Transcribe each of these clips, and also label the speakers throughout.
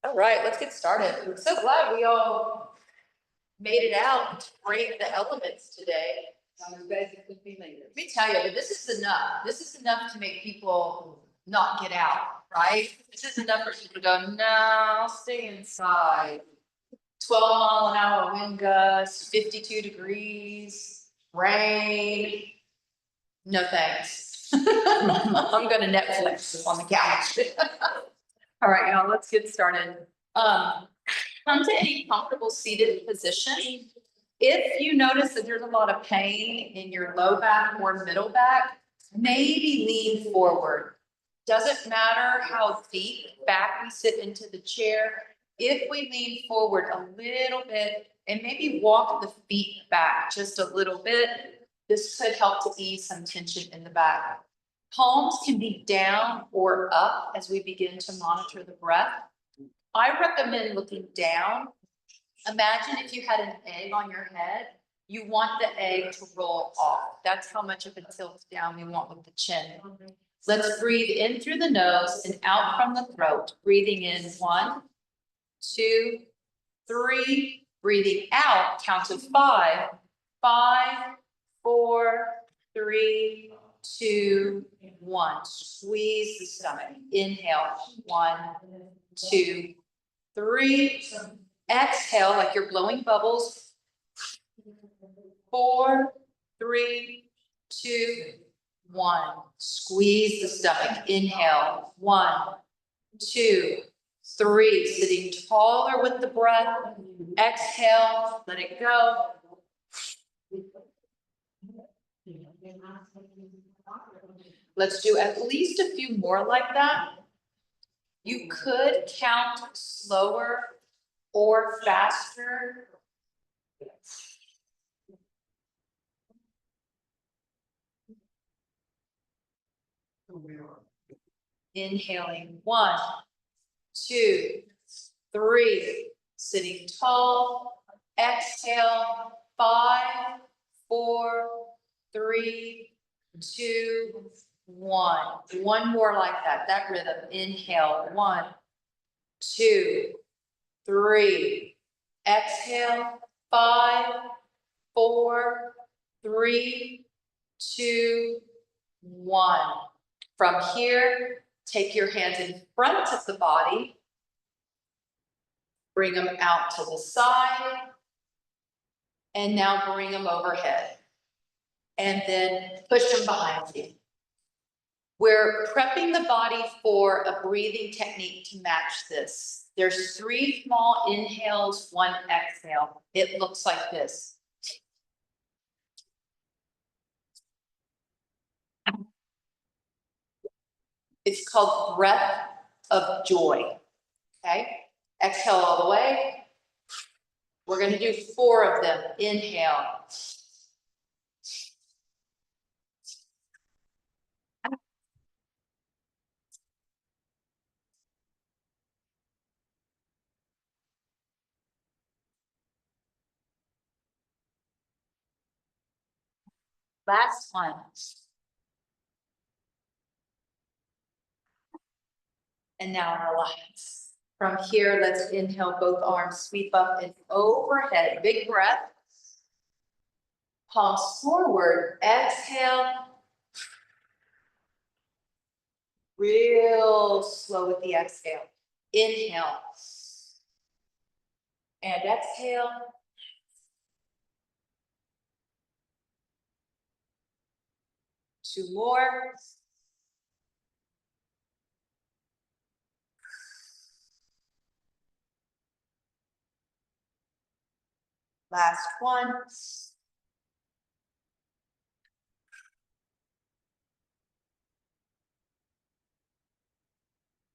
Speaker 1: All right, let's get started. I'm so glad we all made it out to break the elements today. Let me tell you, but this is enough. This is enough to make people not get out, right? This is enough for people to go, no, I'll stay inside. 12-mile-an-hour wind gusts, 52 degrees, rain. No thanks. I'm gonna Netflix on the couch. All right, y'all, let's get started. Come to any comfortable seated position. If you notice that there's a lot of pain in your low back or middle back, maybe lean forward. Doesn't matter how deep back we sit into the chair. If we lean forward a little bit and maybe walk the feet back just a little bit, this could help to ease some tension in the back. Palms can be down or up as we begin to monitor the breath. I recommend looking down. Imagine if you had an egg on your head, you want the egg to roll off. That's how much of a tilt down we want with the chin. Let's breathe in through the nose and out from the throat. Breathing in 1, 2, 3. Breathing out, count to 5. 5, 4, 3, 2, 1. Squeeze the stomach. Inhale. 1, 2, 3. Exhale like you're blowing bubbles. 4, 3, 2, 1. Squeeze the stomach. Inhale. 1, 2, 3. Sitting taller with the breath. Exhale. Let it go. Let's do at least a few more like that. You could count slower or faster. Inhaling 1, 2, 3. Sitting tall. Exhale 5, 4, 3, 2, 1. One more like that. That rhythm. Inhale 1, 2, 3. Exhale 5, 4, 3, 2, 1. From here, take your hands in front of the body. Bring them out to the side. And now bring them overhead. And then push them behind you. We're prepping the body for a breathing technique to match this. There's 3 small inhales, 1 exhale. It looks like this. It's called breath of joy. Okay? Exhale all the way. We're going to do 4 of them. Inhale. Last one. And now relax. From here, let's inhale, both arms sweep up and overhead. Big breath. Palms forward. Exhale. Real slow with the exhale. Inhale. And exhale. Two more. Last one.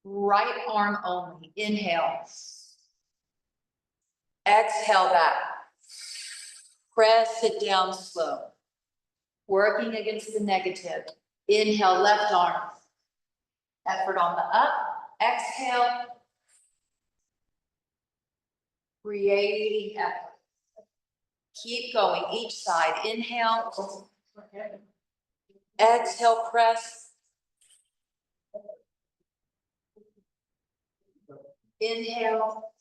Speaker 1: Right arm only. Inhale. Exhale back. Press it down slow. Working against the negative. Inhale, left arm. Effort on the up. Exhale. Creating effort. Keep going each side. Inhale. Exhale, press. Inhale.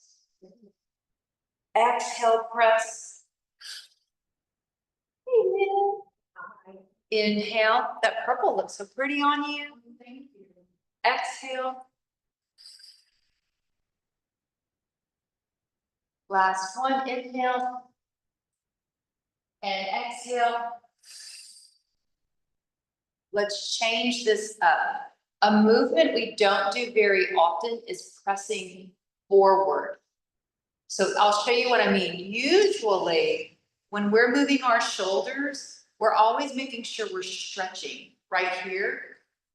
Speaker 1: Exhale, press. Inhale. That purple looks so pretty on you. Thank you. Exhale. Last one, inhale. And exhale. Let's change this up. A movement we don't do very often is pressing forward. So I'll show you what I mean. Usually, when we're moving our shoulders, we're always making sure we're stretching right here.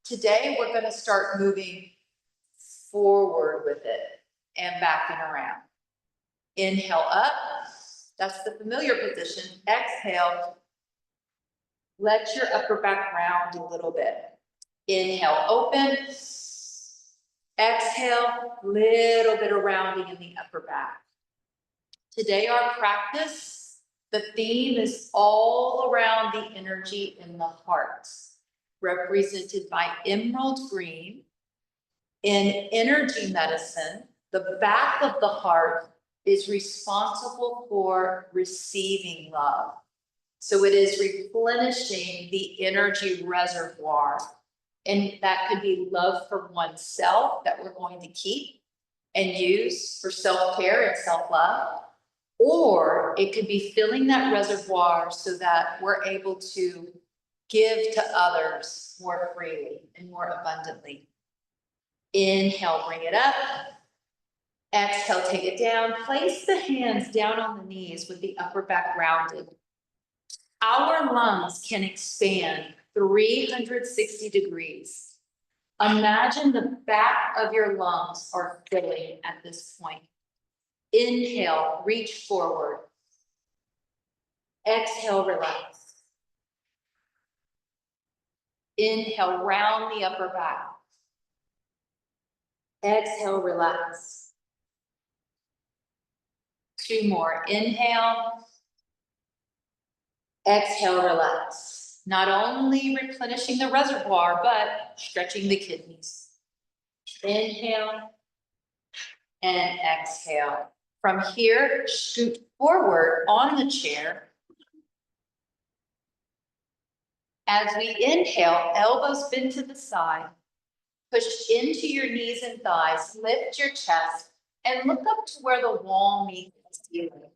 Speaker 1: Today, we're going to start moving forward with it and back and around. Inhale up. That's the familiar position. Exhale. Let your upper back round a little bit. Inhale, open. Exhale, little bit of rounding in the upper back. Today, our practice, the theme is all around the energy in the heart, represented by emerald green. In energy medicine, the back of the heart is responsible for receiving love. So it is replenishing the energy reservoir. And that could be love for oneself that we're going to keep and use for self-care and self-love. Or it could be filling that reservoir so that we're able to give to others more freely and more abundantly. Inhale, bring it up. Exhale, take it down. Place the hands down on the knees with the upper back rounded. Our lungs can expand 360 degrees. Imagine the back of your lungs are filling at this point. Inhale, reach forward. Exhale, relax. Inhale, round the upper back. Exhale, relax. 2 more. Inhale. Exhale, relax. Not only replenishing the reservoir, but stretching the kidneys. Inhale and exhale. From here, scoot forward on the chair. As we inhale, elbows bend to the side. Push into your knees and thighs, lift your chest, and look up to where the wall meets the ceiling.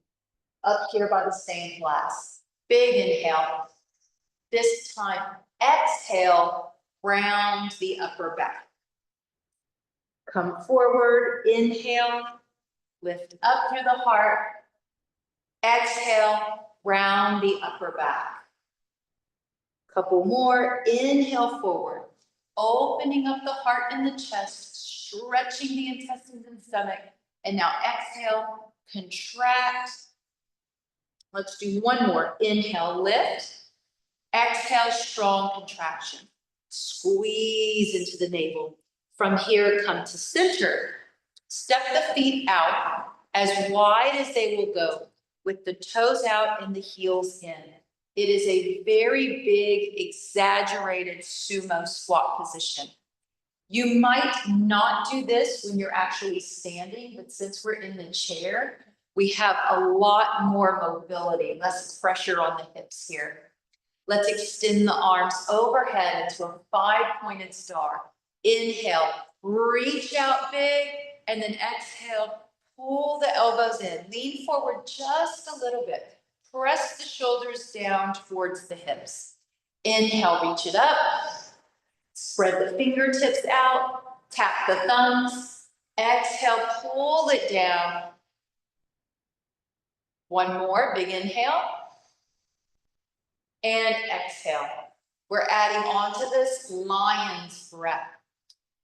Speaker 1: Up here by the stained glass. Big inhale. This time, exhale, round the upper back. Come forward, inhale, lift up through the heart. Exhale, round the upper back. Couple more, inhale forward, opening up the heart and the chest, stretching the intestines and stomach. And now exhale, contract. Let's do one more. Inhale, lift. Exhale, strong contraction. Squeeze into the navel. From here, come to center. Step the feet out as wide as they will go, with the toes out and the heels in. It is a very big, exaggerated sumo squat position. You might not do this when you're actually standing, but since we're in the chair, we have a lot more mobility, less pressure on the hips here. Let's extend the arms overhead into a 5-pointed star. Inhale, reach out big, and then exhale, pull the elbows in. Lean forward just a little bit. Press the shoulders down towards the hips. Inhale, reach it up. Spread the fingertips out. Tap the thumbs. Exhale, pull it down. One more, big inhale. And exhale. We're adding on to this lion's breath.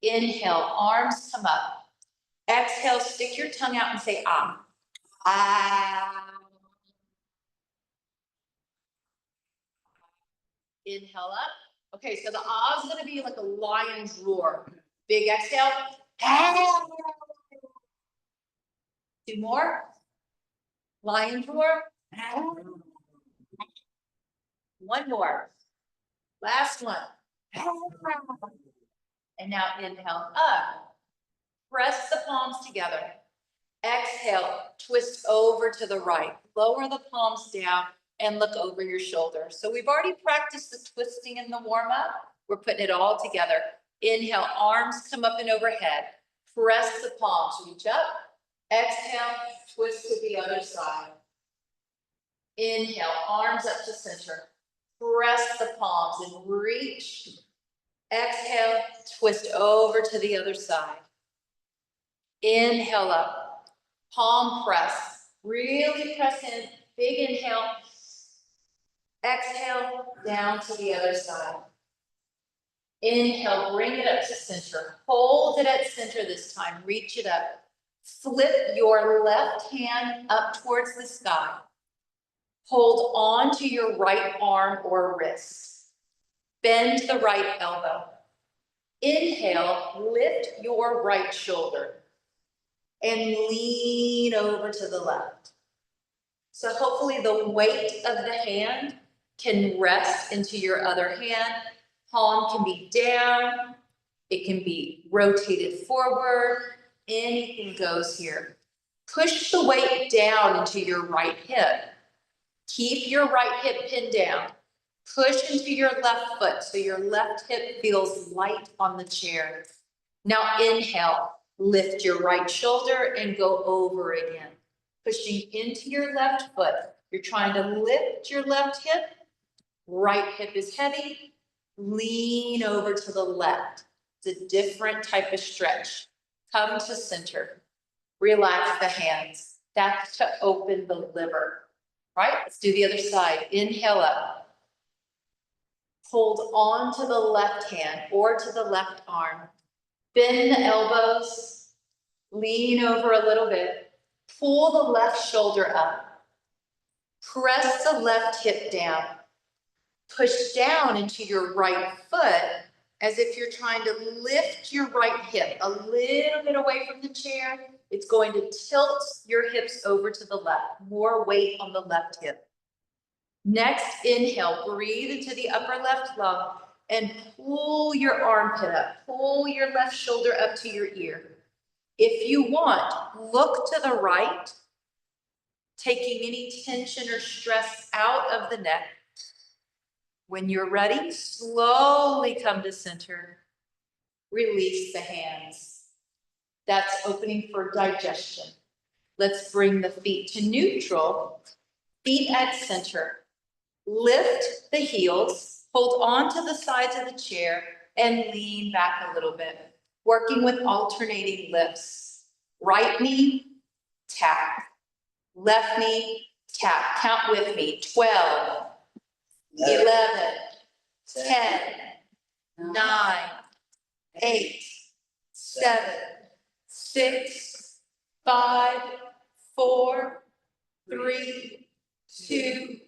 Speaker 1: Inhale, arms come up. Exhale, stick your tongue out and say ah. Ah. Inhale up. Okay, so the ah is going to be like a lion's roar. Big exhale. Ah. 2 more. Lion's roar. Ah. 1 more. Last one. Ah. And now inhale up. Press the palms together. Exhale, twist over to the right. Lower the palms down and look over your shoulder. So we've already practiced the twisting in the warm up. We're putting it all together. Inhale, arms come up and overhead. Press the palms, reach up. Exhale, twist to the other side. Inhale, arms up to center. Press the palms and reach. Exhale, twist over to the other side. Inhale up, palm press. Really press in, big inhale. Exhale, down to the other side. Inhale, bring it up to center. Hold it at center this time, reach it up. Flip your left hand up towards the sky. Hold on to your right arm or wrist. Bend the right elbow. Inhale, lift your right shoulder and lean over to the left. So hopefully the weight of the hand can rest into your other hand. Palm can be down. It can be rotated forward. Anything goes here. Push the weight down into your right hip. Keep your right hip pinned down. Push into your left foot so your left hip feels light on the chair. Now inhale, lift your right shoulder and go over again. Pushing into your left foot. You're trying to lift your left hip. Right hip is heavy. Lean over to the left. It's a different type of stretch. Come to center. Relax the hands. That's to open the liver. Right? Let's do the other side. Inhale up. Hold on to the left hand or to the left arm. Bend the elbows. Lean over a little bit. Pull the left shoulder up. Press the left hip down. Push down into your right foot as if you're trying to lift your right hip a little bit away from the chair. It's going to tilt your hips over to the left. More weight on the left hip. Next, inhale, breathe into the upper left lung and pull your armpit up. Pull your left shoulder up to your ear. If you want, look to the right, taking any tension or stress out of the neck. When you're ready, slowly come to center. Release the hands. That's opening for digestion. Let's bring the feet to neutral, feet at center. Lift the heels, hold on to the sides of the chair, and lean back a little bit, working with alternating lifts. Right knee, tap. Left knee, tap. Count with me. 12, 11, 10, 9, 8, 7, 6, 5, 4, 3, 2,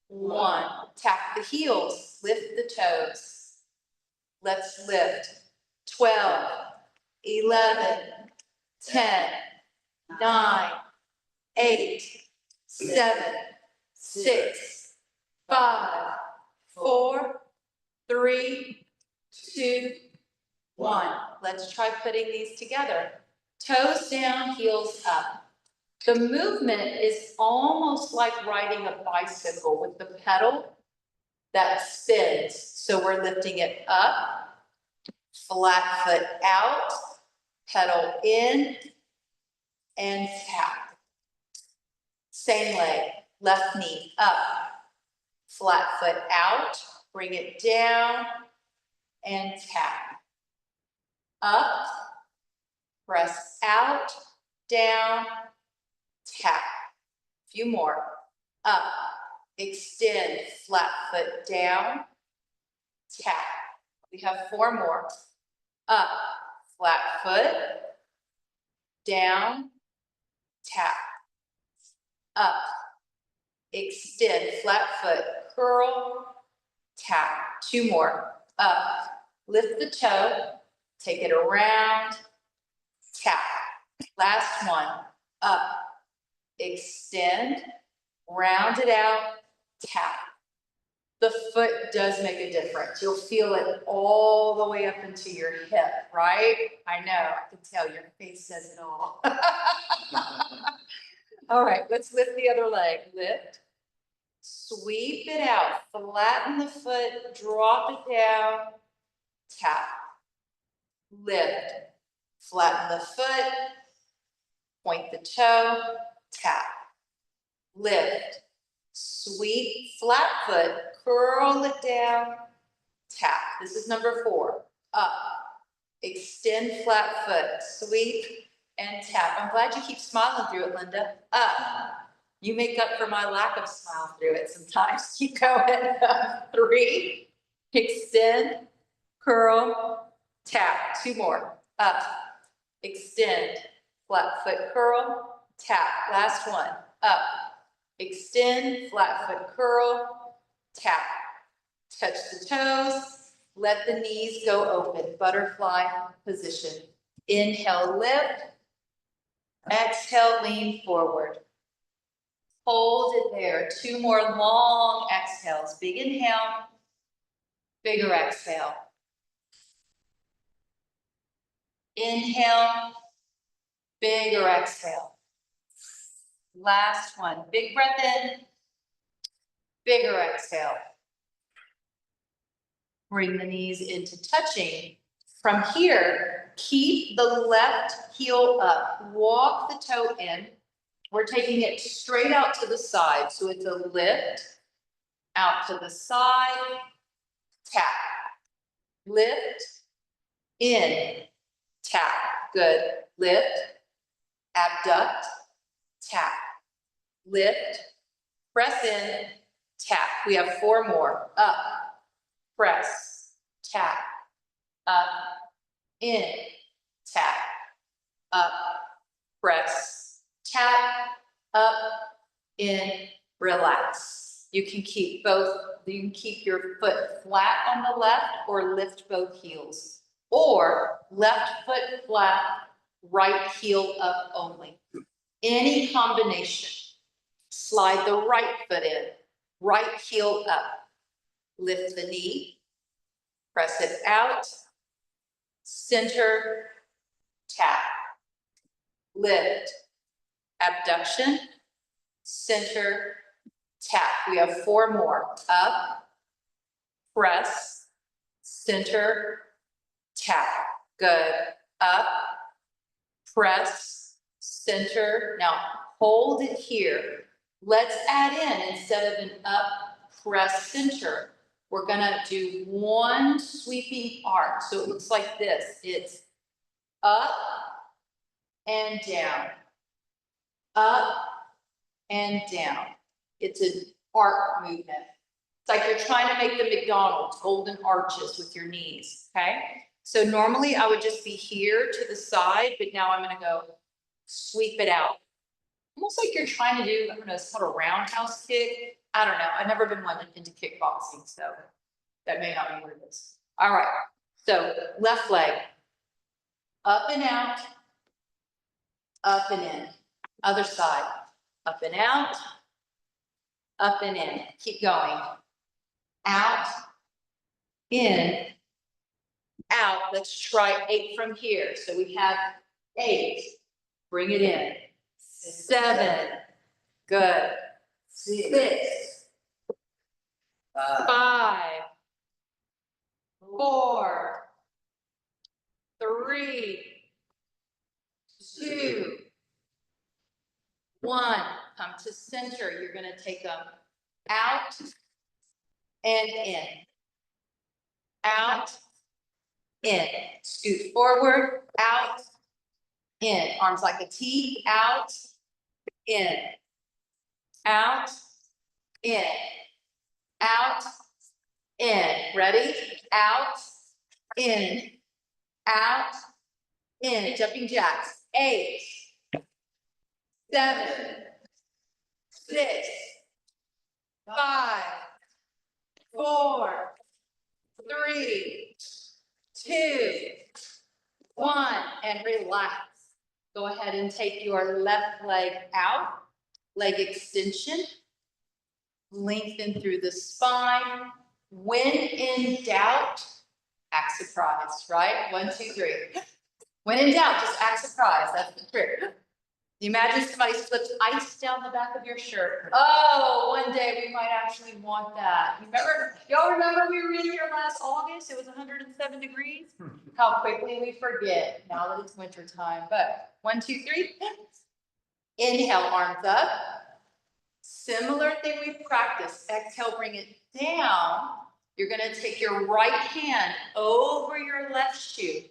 Speaker 1: 1. Tap the heels, lift the toes. Let's lift. 12, 11, 10, 9, 8, 7, 6, 5, 4, 3, 2, 1. Let's try putting these together. Toes down, heels up. The movement is almost like riding a bicycle with the pedal that spins. So we're lifting it up, flat foot out, pedal in, and tap. Same leg, left knee up, flat foot out, bring it down, and tap. Up, press out, down, tap. A few more. Up, extend, flat foot down, tap. We have 4 more. Up, flat foot, down, tap. Up, extend, flat foot, curl, tap. 2 more. Up, lift the toe, take it around, tap. Last one. Up, extend, round it out, tap. the foot does make a difference. You'll feel it all the way up into your hip, right? I know, I can tell your face says it all. All right, let's lift the other leg. Lift, sweep it out, flatten the foot, drop it down, tap, lift, flatten the foot, point the toe, tap, lift, sweep, flat foot, curl it down, tap. This is number 4. Up, extend flat foot, sweep and tap. I'm glad you keep smiling through it, Linda. Up. You make up for my lack of smile through it sometimes. Keep going. 3, extend, curl, tap. 2 more. Up, extend, flat foot curl, tap. Last one. Up, extend, flat foot curl, tap. Touch the toes, let the knees go open, butterfly position. Inhale, lift. Exhale, lean forward. Hold it there. 2 more long exhales. Big inhale, bigger exhale. Inhale, bigger exhale. Last one. Big breath in, bigger exhale. Bring the knees into touching. From here, keep the left heel up. Walk the toe in. We're taking it straight out to the side. So it's a lift, out to the side, tap. Lift, in, tap. Good. Lift, abduct, tap. Lift, press in, tap. We have 4 more. Up, press, tap. Up, in, tap. Up, press, tap. Up, in, relax. You can keep both. You can keep your foot flat on the left or lift both heels. Or left foot flat, right heel up only. Any combination. Slide the right foot in, right heel up. Lift the knee, press it out, center, tap. Lift, abduction, center, tap. We have 4 more. Up, press, center, tap. Good. Up, press, center. Now hold it here. Let's add in, instead of an up, press, center, we're gonna do 1 sweeping arc. So it looks like this. It's up and down, up and down. It's an arc movement. It's like you're trying to make the McDonald's golden arches with your knees, okay? So normally I would just be here to the side, but now I'm gonna go sweep it out. Almost like you're trying to do, I don't know, it's called a roundhouse kick. I don't know. I've never been one into kickboxing, so that may not be what it is. All right. So left leg, up and out, up and in. Other side, up and out, up and in. Keep going. Out, in, out. Let's try 8 from here. So we have 8. Bring it in. 7. Good. 6. 5. 4. 3. 2. 1. Come to center. You're going to take them out and in. Out, in. Scoot forward, out, in. Arms like a T, out, in. Out, in. Out, in. Ready? Out, in. Out, in. Jumping jacks. 8, 7, 6, 5, 4, 3, 2, 1, and relax. Go ahead and take your left leg out, leg extension. Lengthen through the spine. When in doubt, act surprised, right? 1, 2, 3. When in doubt, just act surprised. That's the trick. Imagine somebody slipped ice down the back of your shirt. Oh, one day we might actually want that. Y'all remember we were in here last August? It was 107 degrees. How quickly we forget now that it's winter time. But 1, 2, 3. Inhale, arms up. Similar thing we've practiced. Exhale, bring it down. You're going to take your right hand over your left shoe.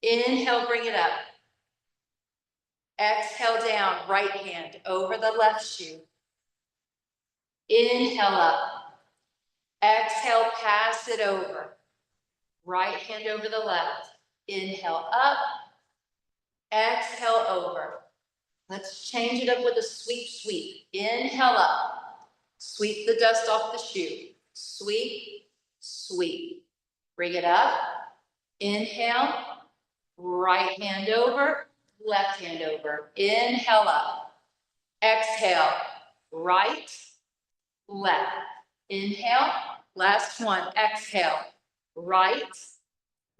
Speaker 1: Inhale, bring it up. Exhale down, right hand over the left shoe. Inhale up. Exhale, pass it over. Right hand over the left. Inhale up. Exhale over. Let's change it up with a sweep, sweep. Inhale up. Sweep the dust off the shoe. Sweep, sweep. Bring it up. Inhale. Right hand over. Left hand over. Inhale up. Exhale. Right, left. Inhale. Last one. Exhale. Right,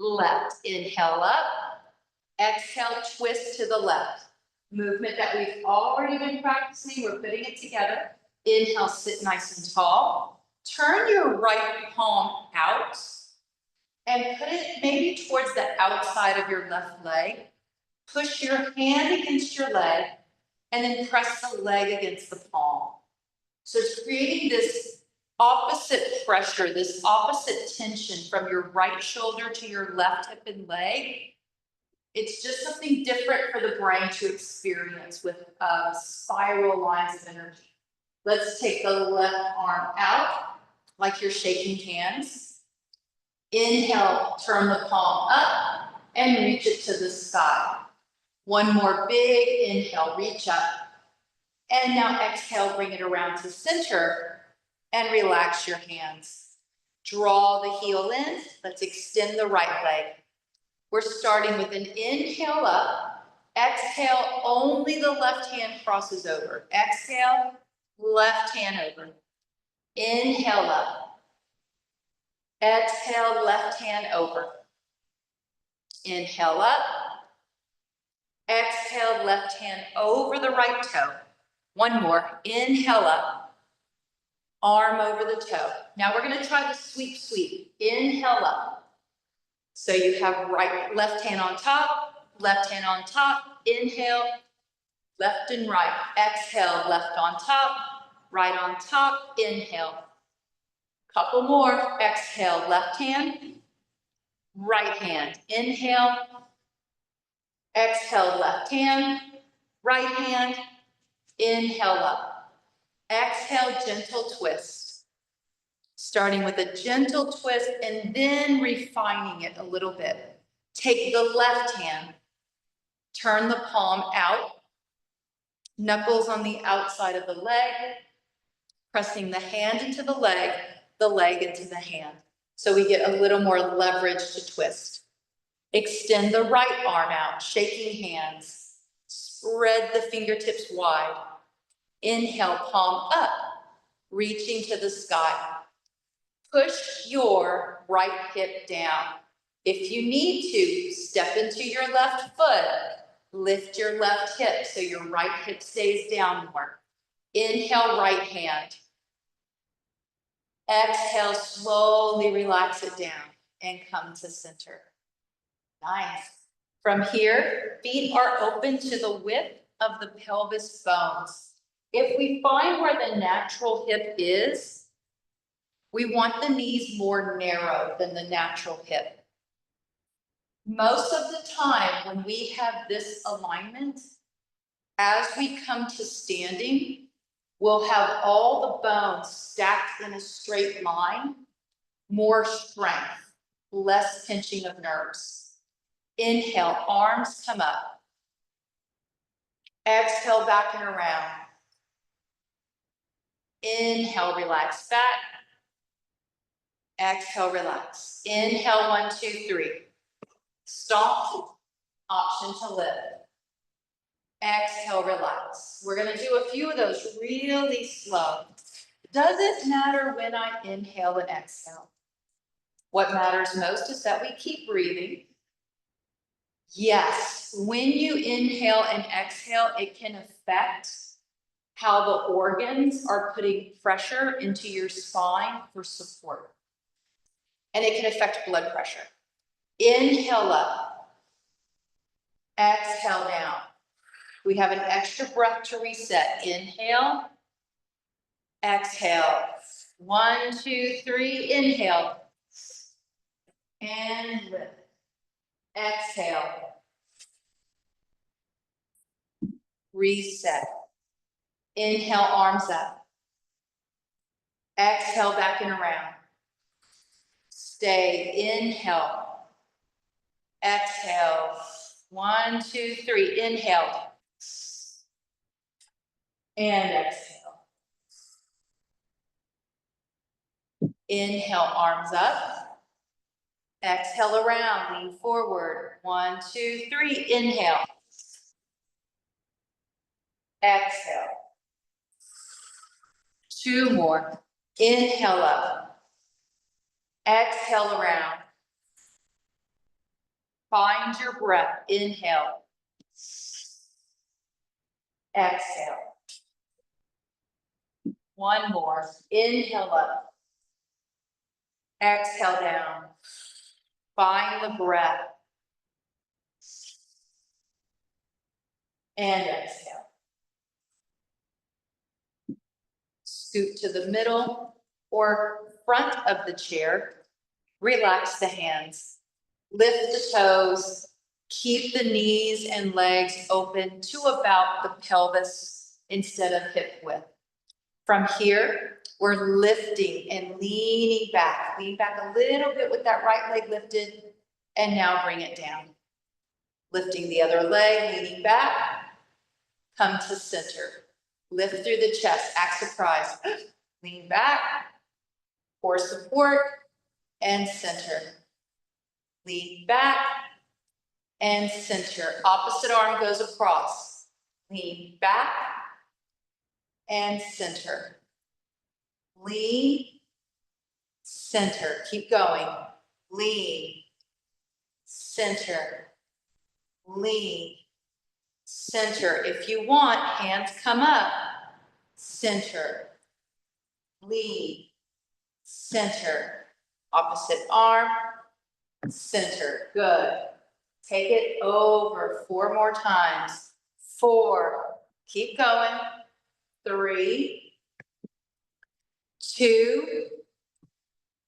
Speaker 1: left. Inhale up. Exhale. Twist to the left. Movement that we've already been practicing. We're putting it together. Inhale. Sit nice and tall. Turn your right palm out and put it maybe towards the outside of your left leg. Push your hand against your leg and then press the leg against the palm. So it's creating this opposite pressure, this opposite tension from your right shoulder to your left hip and leg. It's just something different for the brain to experience with spiral lines of energy. Let's take the left arm out like you're shaking hands. Inhale, turn the palm up and reach it to the sky. One more big inhale, reach up. And now exhale, bring it around to center and relax your hands. Draw the heel in. Let's extend the right leg. We're starting with an inhale up. Exhale, only the left hand crosses over. Exhale, left hand over. Inhale up. Exhale, left hand over. Inhale up. Exhale, left hand over the right toe. One more. Inhale up. Arm over the toe. Now we're going to try the sweep, sweep. Inhale up. So you have left hand on top, left hand on top. Inhale, left and right. Exhale, left on top, right on top. Inhale. Couple more. Exhale, left hand, right hand. Inhale. Exhale, left hand, right hand. Inhale up. Exhale, gentle twist. Starting with a gentle twist and then refining it a little bit. Take the left hand, turn the palm out, knuckles on the outside of the leg, pressing the hand into the leg into the hand. So we get a little more leverage to twist. Extend the right arm out, shaking hands. Spread the fingertips wide. Inhale, palm up, reaching to the sky. Push your right hip down. If you need to, step into your left foot. Lift your left hip so your right hip stays down more. Inhale, right hand. Exhale, slowly relax it down and come to center. Nice. From here, feet are open to the width of the pelvis bones. If we find where the natural hip is, we want the knees more narrow than the natural hip. Most of the time when we have this alignment, as we come to standing, we'll have all the bones stacked in a straight line, more strength, less pinching of nerves. Inhale, arms come up. Exhale, back and around. Inhale, relax back. Exhale, relax. Inhale, 1, 2, 3. Stop, option to lift. Exhale, relax. We're gonna do a few of those really slow. Doesn't matter when I inhale and exhale. What matters most is that we keep breathing. Yes, when you inhale and exhale, it can affect how the organs are putting pressure into your spine for support. And it can affect blood pressure. Inhale up, exhale down. We have an extra breath to reset. Inhale, exhale. 1, 2, 3, inhale. And lift. Exhale. Reset. Inhale, arms up. Exhale, back and around. Stay. Inhale. Exhale. 1, 2, 3. Inhale. And exhale. Inhale, arms up. Exhale around, lean forward. 1, 2, 3. Inhale. Exhale. 2 more. Inhale up. Exhale around. Find your breath. Inhale. Exhale. 1 more. Inhale up. Exhale down. Find the breath. And exhale. Scoot to the middle or front of the chair. Relax the hands. Lift the toes. Keep the knees and legs open to about the pelvis instead of hip width. From here, we're lifting and leaning back. Lean back a little bit with that right leg lifted, and now bring it down. Lifting the other leg, leaning back, come to center. Lift through the chest, act surprised. Lean back, for support, and center. Lean back, and center. Opposite arm goes across. Lean back, and center. Lean, center. Keep going. Lean, center. Lean, center. If you want, hands come up. Center. Lean, center. Opposite arm, center. Good. Take it over 4 more times. 4. Keep going. 3, 2.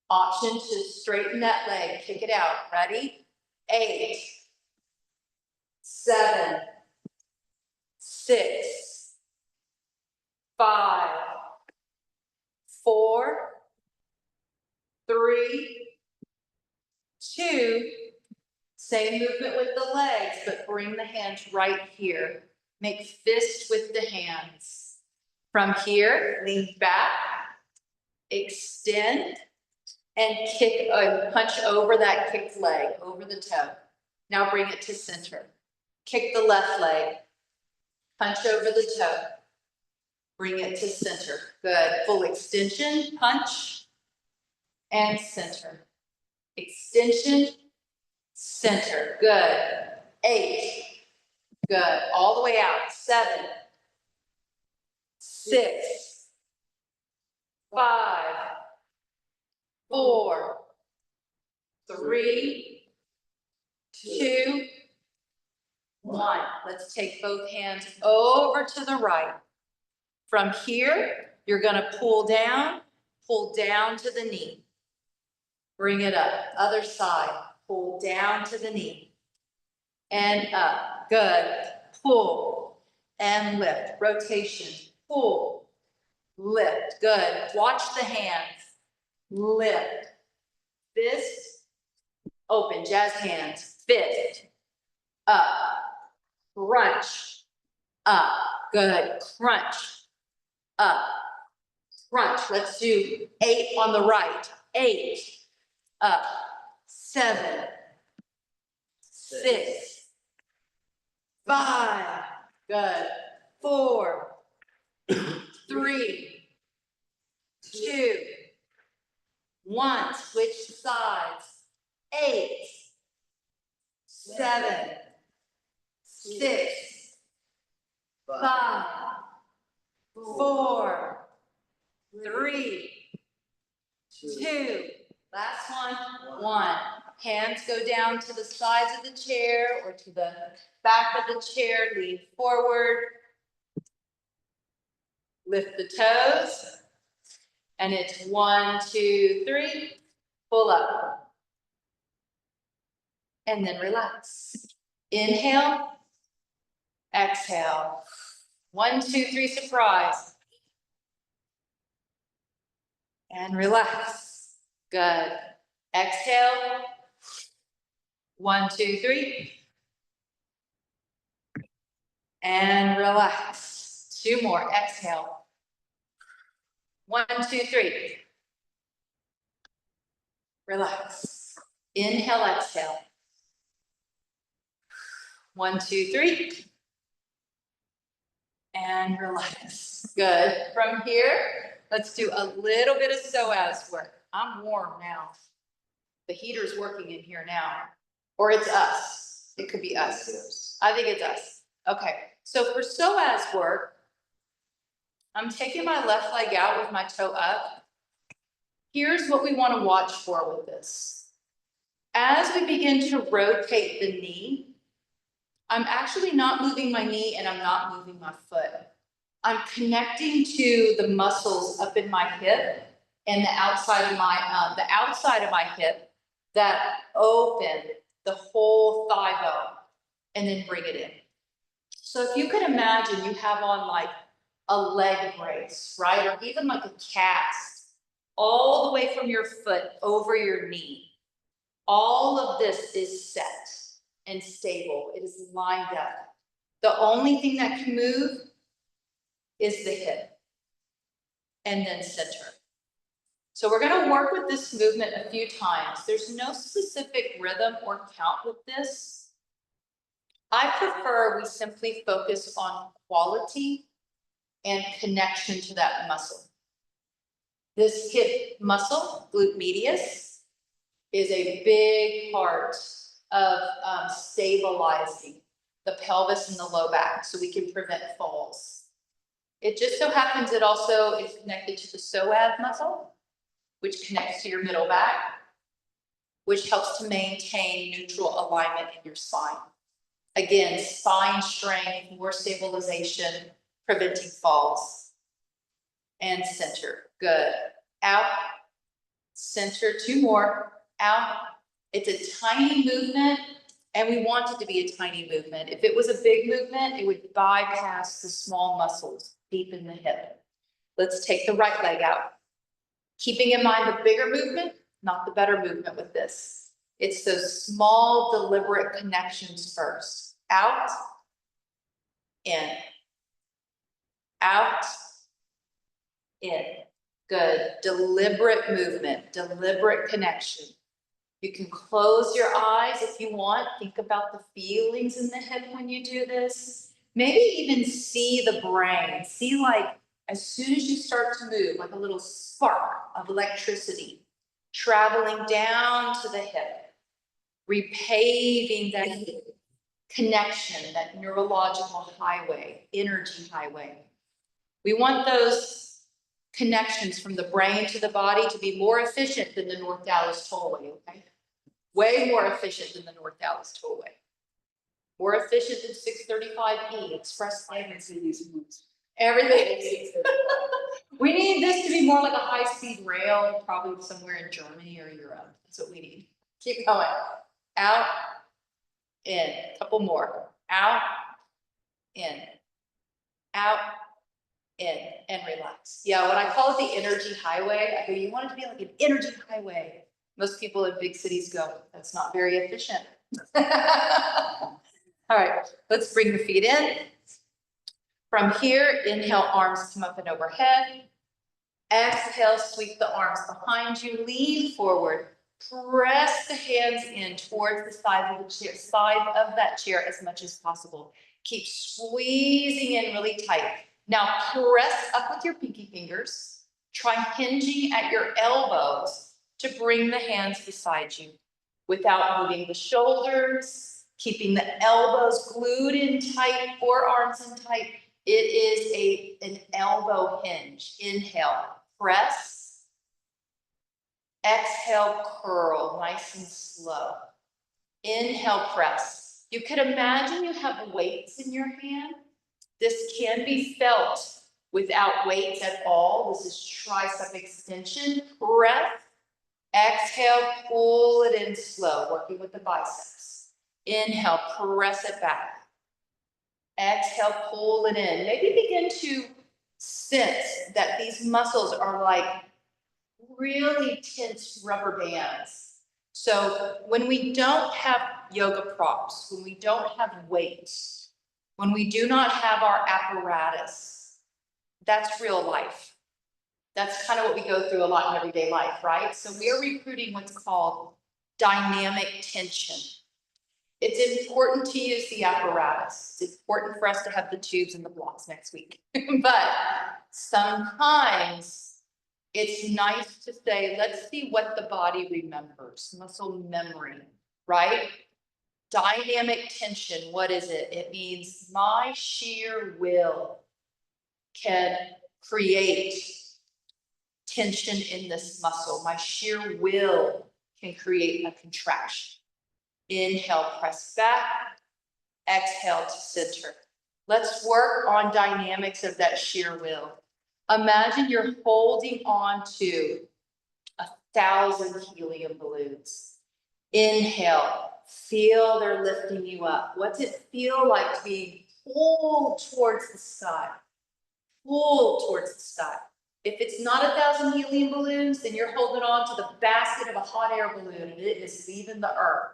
Speaker 1: Option to straighten that leg. Kick it out. Ready? 8, 7, 6, 5, 4, 3, 2. Same movement with the legs, but bring the hands right here. Make fists with the hands. From here, lean back, extend, and kick, punch over that kicked leg, over the toe. Now bring it to center. Kick the left leg, punch over the toe. Bring it to center. Good. Full extension, punch, and center. Extension, center. Good. 8. Good. All the way out. 7, 6, 5, 4, 3, 2, 1. Let's take both hands over to the right. From here, you're going to pull down to the knee. Bring it up. Other side. Pull down to the knee. And up. Good. Pull and lift. Rotation. Pull. Lift. Good. Watch the hands. Lift. Fist. Open. Jazz hands. Fist. Up. Crunch. Up. Good. Crunch. Up. Crunch. Let's do 8 on the right. 8. Up. 7. 6. 5. Good. 4. 3. 2, 1, switch sides, 8, 7, 6, 5, 4, 3, 2, last one, 1. Hands go down to the sides of the chair or to the back of the chair, lean forward. Lift the toes. And it's 1, 2, 3, pull up. And then relax. Inhale, exhale. 1, 2, 3, surprise. And relax. Good. Exhale. 1, 2, 3. And relax. 2 more. Exhale. 1, 2, 3. Relax. Inhale, exhale. 1, 2, 3. And relax. Good. From here, let's do a little bit of psoas work. I'm warm now. The heater's working in here now. Or it's us. It could be us. I think it's us. Okay. So for psoas work, I'm taking my left leg out with my toe up. Here's what we want to watch for with this. As we begin to rotate the knee, I'm actually not moving my knee and I'm not moving my foot. I'm connecting to the muscles up in my hip and the outside of my hip that open the whole thigh bone and then bring it in. So if you could imagine you have on like a leg brace, right? Or even like a cast all the way from your foot over your knee. All of this is set and stable. It is lined up. The only thing that can move is the hip and then center. So we're going to work with this movement a few times. There's no specific rhythm or count with this. I prefer we simply focus on quality and connection to that muscle. This hip muscle, glute medius, is a big part of stabilizing the pelvis and the low back so we can prevent falls. It just so happens it also is connected to the psoas muscle, which connects to your middle back, which helps to maintain neutral alignment in your spine. Again, spine strength, more stabilization, preventing falls. And center, good. Out, center, 2 more, out. It's a tiny movement, and we want it to be a tiny movement. If it was a big movement, it would bypass the small muscles deep in the hip. Let's take the right leg out. Keeping in mind the bigger movement, not the better movement with this. It's those small, deliberate connections first. Out, in, out, in. Good. Deliberate movement, deliberate connection. You can close your eyes if you want. Think about the feelings in the hip when you do this. Maybe even see the brain. See, like, as soon as you start to move, like a little spark of electricity traveling down to the hip, repaving that connection, that neurological highway, energy highway. We want those connections from the brain to the body to be more efficient than the North Dallas Tollway, okay? Way more efficient than the North Dallas Tollway. More efficient than 635E, express lane. Everything. We need this to be more like a high-speed rail, probably somewhere in Germany or Europe. That's what we need. Keep going. Out, in. A couple more. Out, in. Out, in, and relax. Yeah, when I call it the energy highway, I go, you want it to be like an energy highway. Most people in big cities go, that's not very efficient. All right, let's bring the feet in. From here, inhale, arms come up and overhead. Exhale, sweep the arms behind you, lean forward. Press the hands in towards the side of the chair, that chair as much as possible. Keep squeezing in really tight. Now press up with your pinky fingers Try hinging at your elbows to bring the hands beside you without moving the shoulders, keeping the elbows glued in tight, forearms in tight. It is an elbow hinge. Inhale, press. Exhale, curl, nice and slow. Inhale, press. You could imagine you have weights in your hand. This can be felt without weights at all. This is tricep extension. Breath. Exhale, pull it in slow, working with the biceps. Inhale, press it back. Exhale, pull it in. Maybe begin to sense that these muscles are like really tense rubber bands. So when we don't have yoga props, when we don't have weights, when we do not have our apparatus, that's real life. That's kind of what we go through a lot in everyday life, right? So we are recruiting what's called dynamic tension. It's important to use the apparatus. It's important for us to have the tubes and the blocks next week. But sometimes it's nice to say, let's see what the body remembers, muscle memory, right? Dynamic tension, what is it? It means my sheer will can create tension in this muscle. My sheer will can create a contraction. Inhale, press back. Exhale to center. Let's work on dynamics of that sheer will. Imagine you're holding on to 1,000 helium balloons. Inhale, feel they're lifting you up. What's it feel like to be pulled towards the sky? Pulled towards the sky. If it's not 1,000 helium balloons, then you're holding on to the basket of a hot air balloon and it is leaving the earth.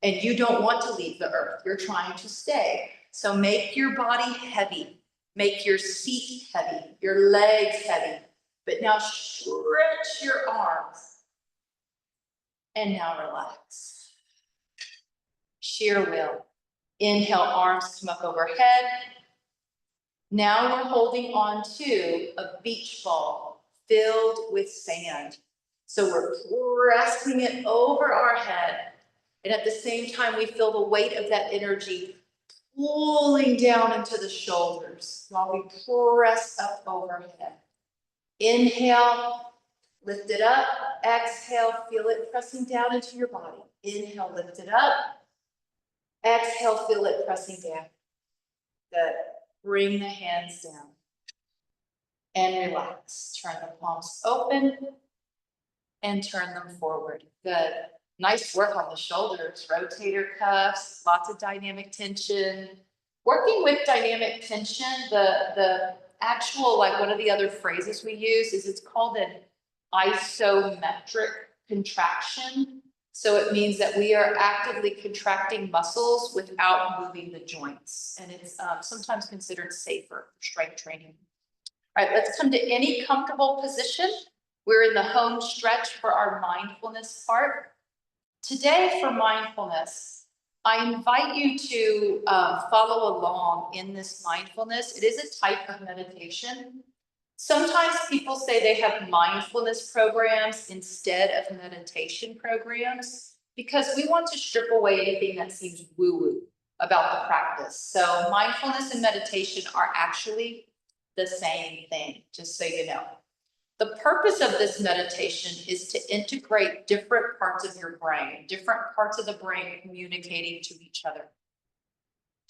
Speaker 1: And you don't want to leave the earth. You're trying to stay. So make your body heavy. Make your seat heavy, your legs heavy. But now stretch your arms. And now relax. Sheer will. Inhale, arms come up overhead. Now we're holding on to a beach ball filled with sand. So we're pressing it over our head. And at the same time, we feel the weight of that energy pulling down into the shoulders while we press up overhead. Inhale, lift it up. Exhale, feel it pressing down into your body. Inhale, lift it up. Exhale, feel it pressing down. Good. Bring the hands down. And relax. Turn the palms open and turn them forward. Good. Nice work on the shoulders, rotator cuffs, lots of dynamic tension. Working with dynamic tension, the actual, like one of the other phrases we use is it's called an isometric contraction. So it means that we are actively contracting muscles without moving the joints. And it's sometimes considered safer for strength training. All right, let's come to any comfortable position. We're in the home stretch for our mindfulness part. Today for mindfulness, I invite you to follow along in this mindfulness. It is a type of meditation. Sometimes people say they have mindfulness programs instead of meditation programs because we want to strip away anything that seems woo-woo about the practice. So mindfulness and meditation are actually the same thing, just so you know. The purpose of this meditation is to integrate different parts of your brain, different parts of the brain communicating to each other.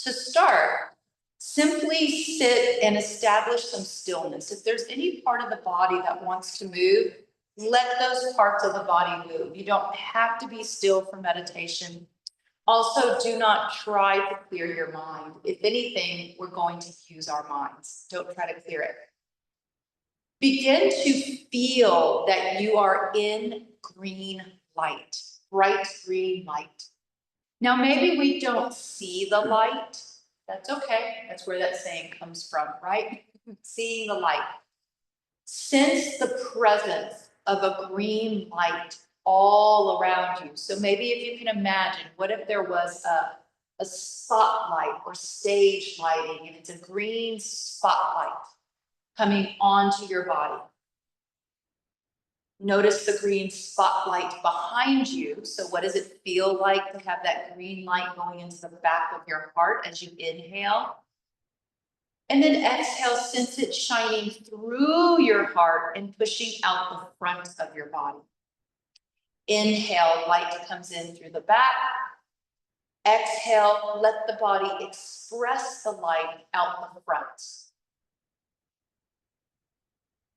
Speaker 1: To start, simply sit and establish some stillness. If there's any part of the body that wants to move, let those parts of the body move. You don't have to be still for meditation. Also, do not try to clear your mind. If anything, we're going to use our minds. Don't try to clear it. Begin to feel that you are in green light, bright green light. Now, maybe we don't see the light. That's okay. That's where that saying comes from, right? Seeing the light. Sense the presence of a green light all around you. So maybe if you can imagine, what if there was a spotlight or stage lighting and it's a green spotlight coming onto your body. Notice the green spotlight behind you. So what does it feel like to have that green light going into the back of your heart as you inhale? And then exhale, sense it shining through your heart and pushing out the front of your body. Inhale, light comes in through the back. Exhale, let the body express the light out the front.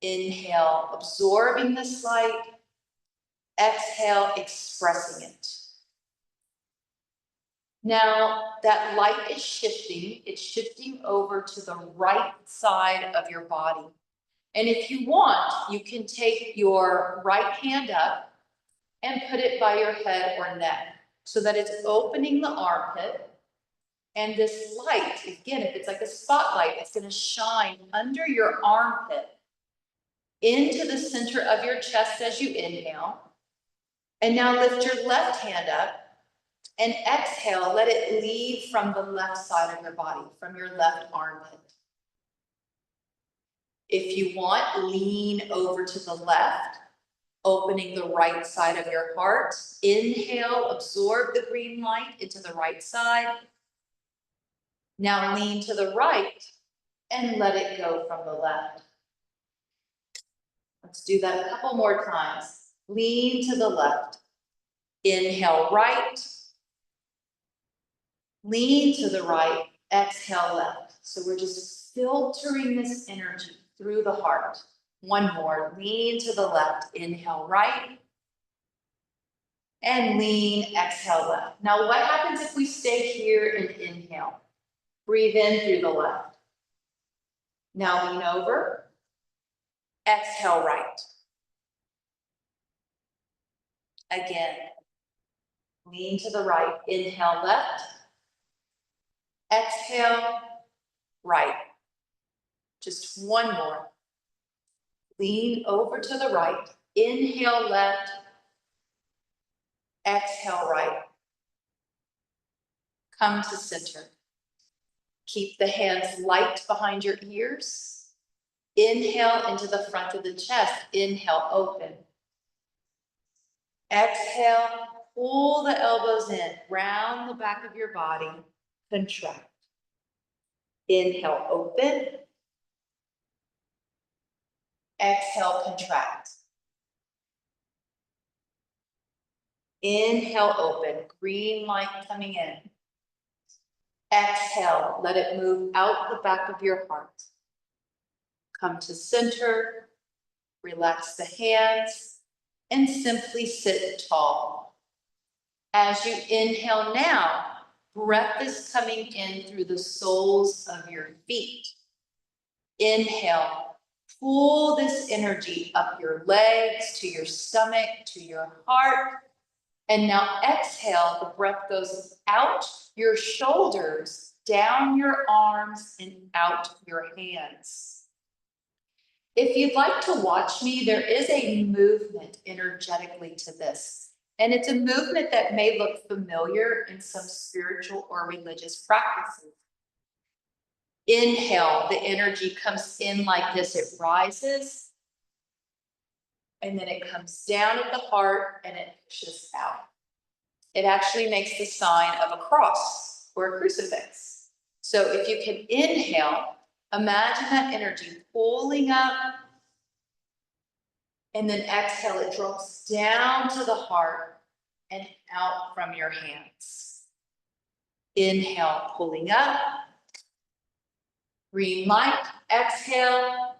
Speaker 1: Inhale, absorbing this light. Exhale, expressing it. Now, that light is shifting. It's shifting over to the right side of your body. And if you want, you can take your right hand up and put it by your head or neck so that it's opening the armpit. And this light, again, if it's like a spotlight, it's going to shine under your armpit into the center of your chest as you inhale. And now lift your left hand up and exhale, let it leave from the left side of your body, from your left armpit. If you want, lean over to the left, opening the right side of your heart. Inhale, absorb the green light into the right side. Now lean to the right and let it go from the left. Let's do that a couple more times. Lean to the left. Inhale right. Lean to the right. Exhale left. So we're just filtering this energy through the heart. One more. Lean to the left. Inhale right. And lean. Exhale left. Now what happens if we stay here and inhale? Breathe in through the left. Now lean over. Exhale right. Again. Lean to the right. Inhale left. Exhale right. Just one more. Lean over to the right. Inhale left. Exhale right. Come to center. Keep the hands light behind your ears. Inhale into the front of the chest. Inhale, open. Exhale, pull the elbows in, round the back of your body, contract. Inhale, open. Exhale, contract. Inhale, open, green light coming in. Exhale, let it move out the back of your heart. Come to center, relax the hands, and simply sit tall. As you inhale now, breath is coming in through the soles of your feet. Inhale, pull this energy up your legs, to your stomach, to your heart. And now exhale, the breath goes out your shoulders, down your arms, and out your hands. If you'd like to watch me, there is a movement energetically to this. And it's a movement that may look familiar in some spiritual or religious practices. Inhale, the energy comes in like this, it rises. And then it comes down at the heart and it pushes out. It actually makes the sign of a cross or a crucifix. So if you can inhale, imagine that energy pulling up, and then exhale, it drops down to the heart and out from your hands. Inhale, pulling up. Green light, exhale.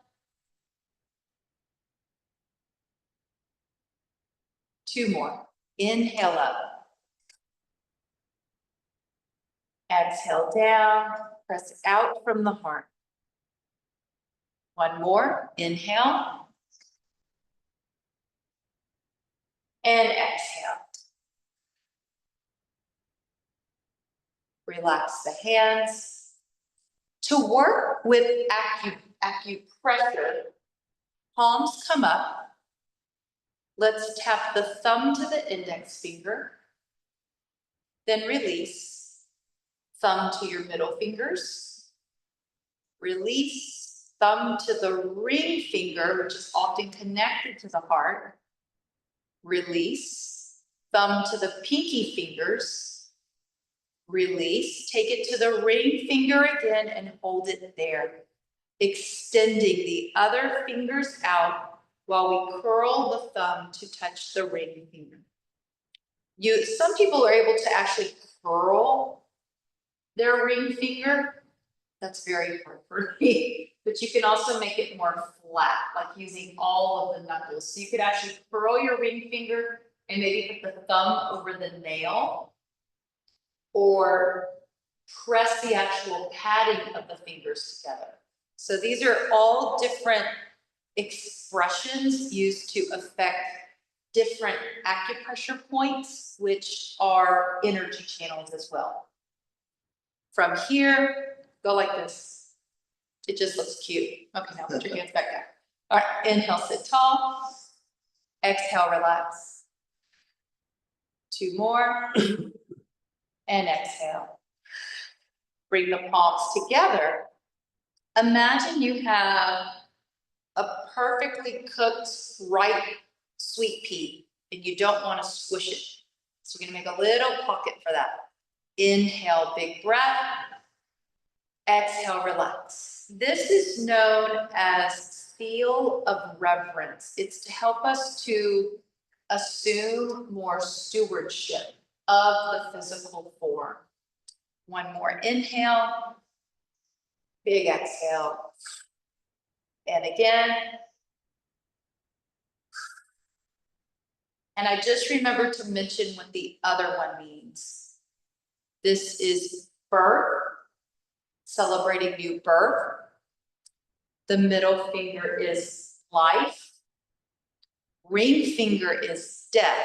Speaker 1: Two more. Inhale up. Exhale down, press out from the heart. One more, inhale. And exhale. Relax the hands. To work with acupressure, palms come up. Let's tap the thumb to the index finger. Then release. Thumb to your middle fingers. Release. Thumb to the ring finger, which is often connected to the heart. release, thumb to the pinky fingers, release, take it to the ring finger again and hold it there. Extending the other fingers out while we curl the thumb to touch the ring finger. Some people are able to actually curl their ring finger. That's very hard for me, but you can also make it more flat, like using all of the knuckles. So you could actually curl your ring finger and maybe put the thumb over the nail, or press the actual padding of the fingers together. So these are all different expressions used to affect different acupressure points, which are energy channels as well. From here, go like this. It just looks cute. Okay, now put your hands back down. All right, inhale, sit tall. Exhale, relax. 2 more. And exhale. Bring the palms together. Imagine you have a perfectly cooked, ripe sweet pea, and you don't want to squish it. So we're going to make a little pocket for that. Inhale, big breath. Exhale, relax. This is known as feel of reverence. It's to help us to assume more stewardship of the physical form. 1 more inhale, big exhale. And again. And I just remembered to mention what the other one means. This is birth, celebrating new birth. The middle finger is life. Ring finger is death.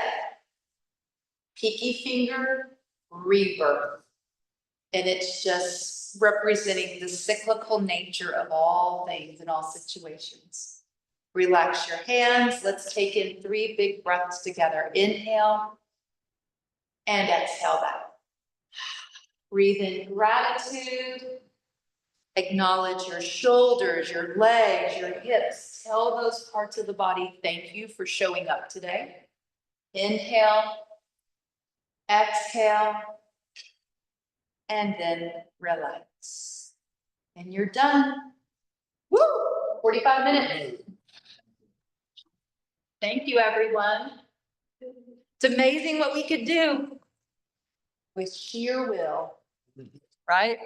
Speaker 1: Pinky finger, rebirth. And it's just representing the cyclical nature of all things in all situations. Relax your hands. Let's take in 3 big breaths together. Inhale and exhale back. Breathe in gratitude. Acknowledge your shoulders, your legs, your hips. Tell those parts of the body, thank you for showing up today. Inhale, exhale, and then relax. And you're done. Woo! 45 minutes. Thank you, everyone. It's amazing what we could do with sheer will, right?